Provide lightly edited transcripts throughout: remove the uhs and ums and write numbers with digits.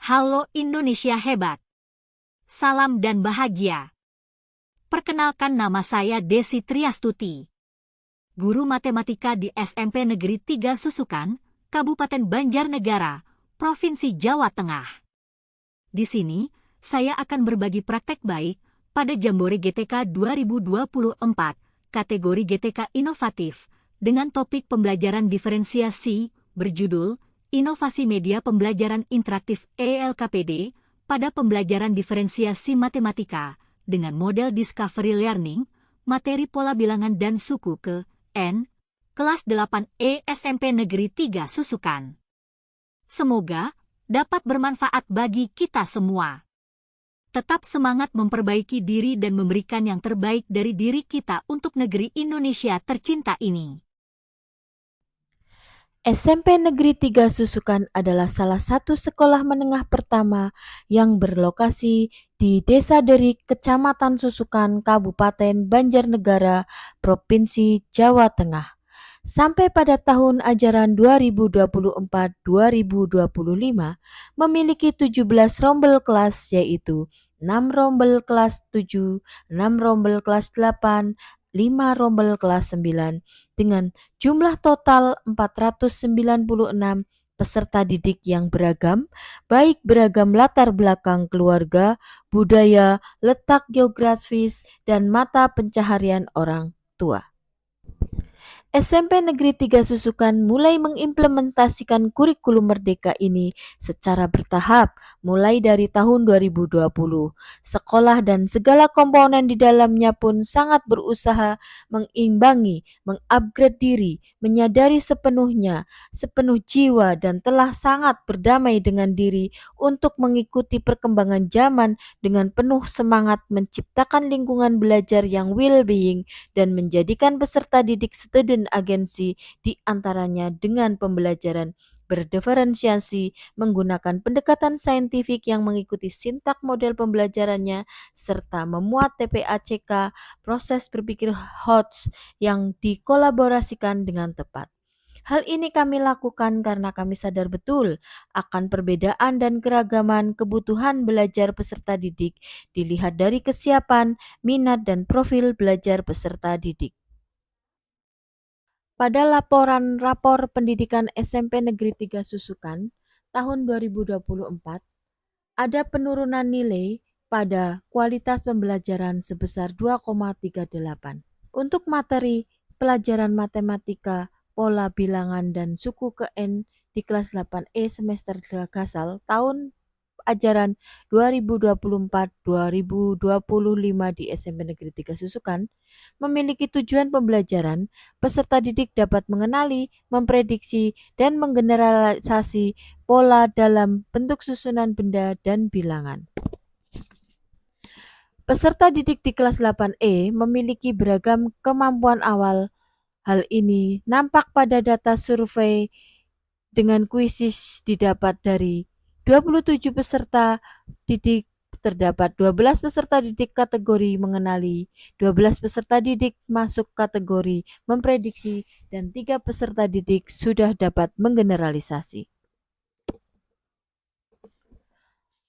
Halo Indonesia hebat. Salam dan bahagia. Perkenalkan, nama saya Desi Triastuti, guru matematika di SMP Negeri 3 Susukan, Kabupaten Banjarnegara, Provinsi Jawa Tengah. Di sini, saya akan berbagi praktek baik pada Jambore GTK 2024, kategori GTK inovatif, dengan topik pembelajaran diferensiasi, berjudul Inovasi Media Pembelajaran Interaktif ELKPD, pada pembelajaran diferensiasi matematika, dengan model Discovery Learning, materi pola bilangan dan suku ke N, kelas 8E SMP Negeri 3 Susukan. Semoga dapat bermanfaat bagi kita semua. Tetap semangat memperbaiki diri dan memberikan yang terbaik dari diri kita untuk negeri Indonesia tercinta ini. SMP Negeri 3 Susukan adalah salah satu sekolah menengah pertama yang berlokasi di Desa Derik, Kecamatan Susukan, Kabupaten Banjarnegara, Provinsi Jawa Tengah. Sampai pada tahun ajaran 2024-2025 memiliki 17 rombel kelas, yaitu 6 rombel kelas 7, 6 rombel kelas 8, 5 rombel kelas 9, dengan jumlah total 496 peserta didik yang beragam, baik beragam latar belakang keluarga, budaya, letak geografis, dan mata pencaharian orang tua. SMP Negeri 3 Susukan mulai mengimplementasikan kurikulum merdeka ini secara bertahap mulai dari tahun 2020. Sekolah dan segala komponen di dalamnya pun sangat berusaha mengimbangi, mengupgrade diri, menyadari sepenuh jiwa dan telah sangat berdamai dengan diri untuk mengikuti perkembangan zaman dengan penuh semangat menciptakan lingkungan belajar yang well-being dan menjadikan peserta didik student agensi, di antaranya dengan pembelajaran berdiferensiasi menggunakan pendekatan saintifik yang mengikuti sintak model pembelajarannya serta memuat TPACK, proses berpikir Hodge, yang dikolaborasikan dengan tepat. Hal ini kami lakukan karena kami sadar betul akan perbedaan dan keragaman kebutuhan belajar peserta didik dilihat dari kesiapan, minat, dan profil belajar peserta didik. Pada laporan rapor pendidikan SMP Negeri 3 Susukan tahun 2024, ada penurunan nilai pada kualitas pembelajaran sebesar 2,38. Untuk materi pelajaran matematika, pola bilangan, dan suku ke N di kelas 8E semester Gasal tahun ajaran 2024-2025 di SMP Negeri 3 Susukan memiliki tujuan pembelajaran, peserta didik dapat mengenali, memprediksi, dan menggeneralisasi pola dalam bentuk susunan benda dan bilangan. Peserta didik di kelas 8E memiliki beragam kemampuan awal. Hal ini nampak pada data survei dengan kuisis didapat dari 27 peserta didik, terdapat 12 peserta didik kategori mengenali, 12 peserta didik masuk kategori memprediksi, dan 3 peserta didik sudah dapat menggeneralisasi.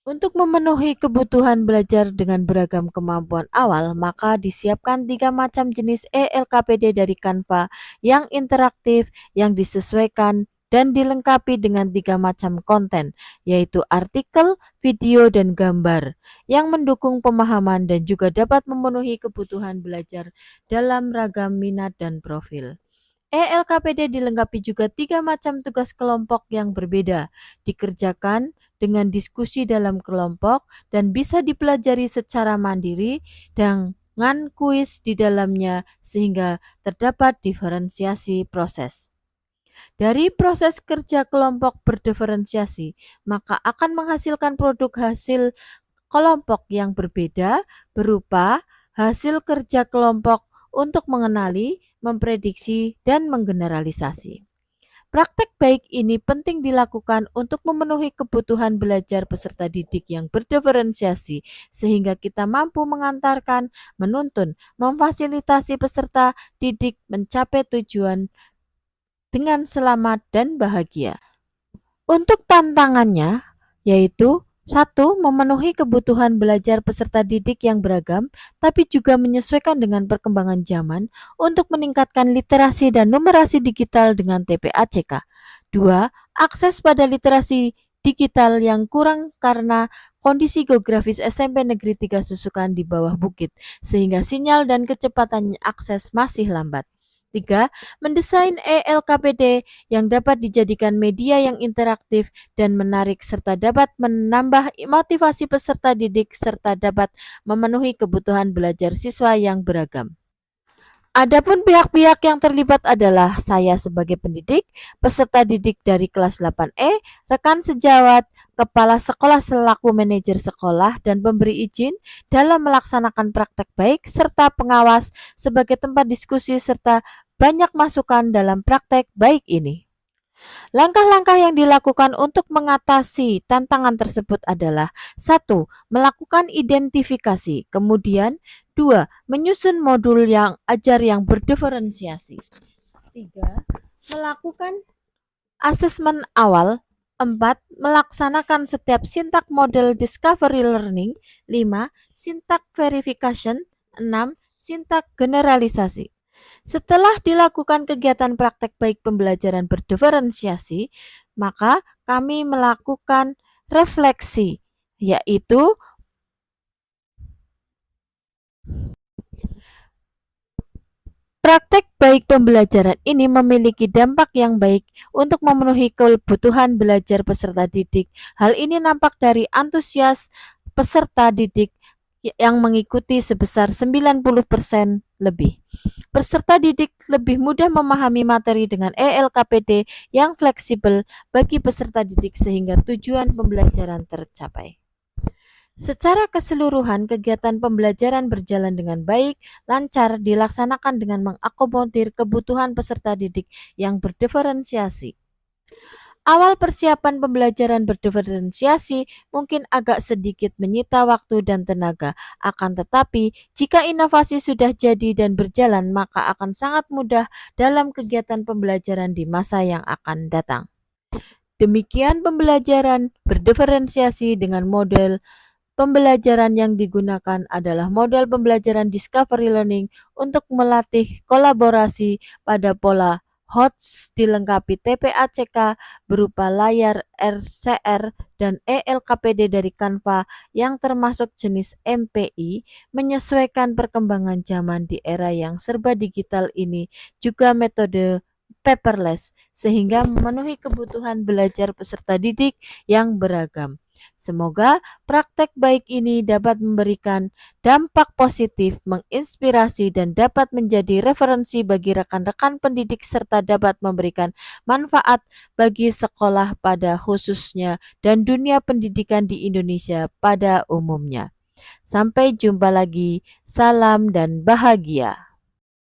Untuk memenuhi kebutuhan belajar dengan beragam kemampuan awal, maka disiapkan 3 macam jenis ELKPD dari Canva yang interaktif, yang disesuaikan dan dilengkapi dengan 3 macam konten, yaitu artikel, video, dan gambar, yang mendukung pemahaman dan juga dapat memenuhi kebutuhan belajar dalam ragam minat dan profil. ELKPD dilengkapi juga 3 macam tugas kelompok yang berbeda, dikerjakan dengan diskusi dalam kelompok dan bisa dipelajari secara mandiri dengan kuis di dalamnya sehingga terdapat diferensiasi proses. Dari proses kerja kelompok berdiferensiasi, maka akan menghasilkan produk hasil kelompok yang berbeda berupa hasil kerja kelompok untuk mengenali, memprediksi, dan menggeneralisasi. Praktek baik ini penting dilakukan untuk memenuhi kebutuhan belajar peserta didik yang berdiferensiasi sehingga kita mampu mengantarkan, menuntun, memfasilitasi peserta didik mencapai tujuan dengan selamat dan bahagia. Untuk tantangannya, yaitu 1. Memenuhi kebutuhan belajar peserta didik yang beragam, tapi juga menyesuaikan dengan perkembangan zaman untuk meningkatkan literasi dan numerasi digital dengan TPACK. 2. Akses pada literasi digital yang kurang karena kondisi geografis SMP Negeri 3 Susukan di bawah bukit, sehingga sinyal dan kecepatan akses masih lambat. 3. Mendesain ELKPD yang dapat dijadikan media yang interaktif dan menarik serta dapat menambah motivasi peserta didik serta dapat memenuhi kebutuhan belajar siswa yang beragam. Adapun pihak-pihak yang terlibat adalah saya sebagai pendidik, peserta didik dari kelas 8E, rekan sejawat, kepala sekolah selaku manajer sekolah dan pemberi izin dalam melaksanakan praktek baik serta pengawas sebagai tempat diskusi serta banyak masukan dalam praktek baik ini. Langkah-langkah yang dilakukan untuk mengatasi tantangan tersebut adalah 1. Melakukan identifikasi, kemudian 2. Menyusun modul yang ajar yang berdiferensiasi, 3. Melakukan asesmen awal, 4. Melaksanakan setiap sintak model discovery learning, 5. Sintak verification, 6. Sintak generalisasi. Setelah dilakukan kegiatan praktek baik pembelajaran berdiferensiasi, maka kami melakukan refleksi, yaitu praktek baik pembelajaran ini memiliki dampak yang baik untuk memenuhi kebutuhan belajar peserta didik. Hal ini nampak dari antusias peserta didik yang mengikuti sebesar 90% lebih. Peserta didik lebih mudah memahami materi dengan ELKPD yang fleksibel bagi peserta didik sehingga tujuan pembelajaran tercapai. Secara keseluruhan, kegiatan pembelajaran berjalan dengan baik, lancar, dilaksanakan dengan mengakomodir kebutuhan peserta didik yang berdiferensiasi. Awal persiapan pembelajaran berdiferensiasi mungkin agak sedikit menyita waktu dan tenaga, akan tetapi jika inovasi sudah jadi dan berjalan maka akan sangat mudah dalam kegiatan pembelajaran di masa yang akan datang. Demikian pembelajaran berdiferensiasi dengan model pembelajaran yang digunakan adalah model pembelajaran discovery learning untuk melatih kolaborasi pada pola HOTS dilengkapi TPACK berupa layar RCR dan ELKPD dari Canva yang termasuk jenis MPI menyesuaikan perkembangan zaman di era yang serba digital ini, juga metode paperless sehingga memenuhi kebutuhan belajar peserta didik yang beragam. Semoga praktek baik ini dapat memberikan dampak positif, menginspirasi, dan dapat menjadi referensi bagi rekan-rekan pendidik serta dapat memberikan manfaat bagi sekolah pada khususnya dan dunia pendidikan di Indonesia pada umumnya. Sampai jumpa lagi, salam dan bahagia.